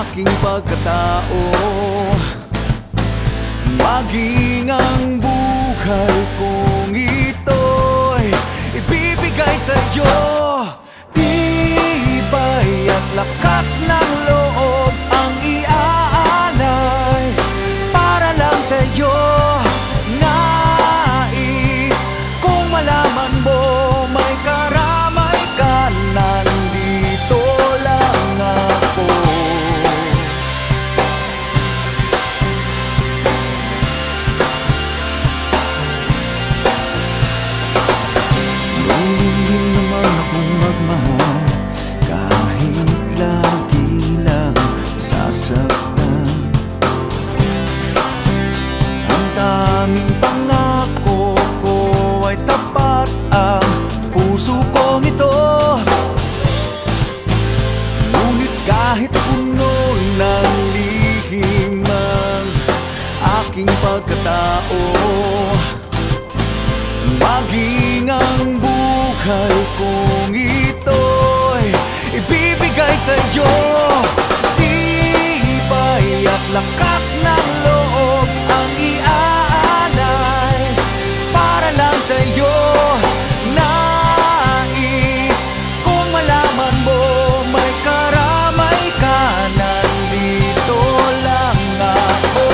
aking pagkatao, maging ang buhay kong ito'y ibibigay sa'yo. Tibay at lakas ng loob ang iaalay para lang sa'yo. Nais kong malaman mo may karamay ka, nandito lang ako. Marunong din naman akong magmahal kahit lagi lang sasaktan. Ang tanging pangako ko ay tapat, ang puso kong ito. Ngunit kahit puno ng lihim ang aking pagkatao, maging ang buhay kong ito'y ibibigay sa'yo. Tibay at lakas ng loob ang iaalay para lang sa'yo. Nais kong malaman mo may karamay ka, nandito lang ako.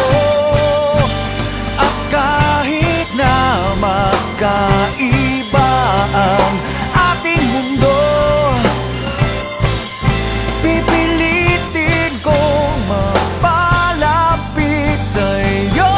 At kahit na magkaiba ang ating mundo, pipilitin kong mapalapit sa'yo.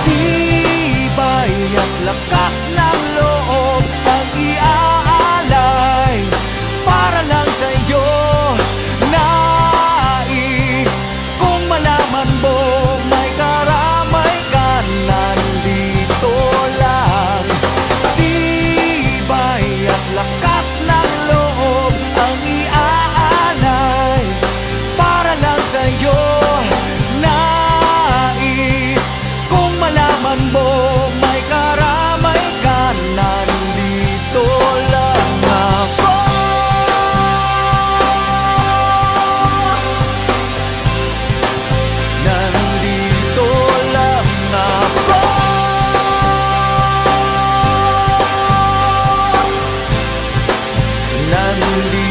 Tibay at lakas ng loob ang iaalay para lang sa'yo. Nais kong malaman mo may karamay ka, nandito lang. Tibay at lakas ng loob ang iaalay para lang sa'yo. Nais kong malaman mo may karamay ka, nandito lang ako. Nandito lang ako. Nandito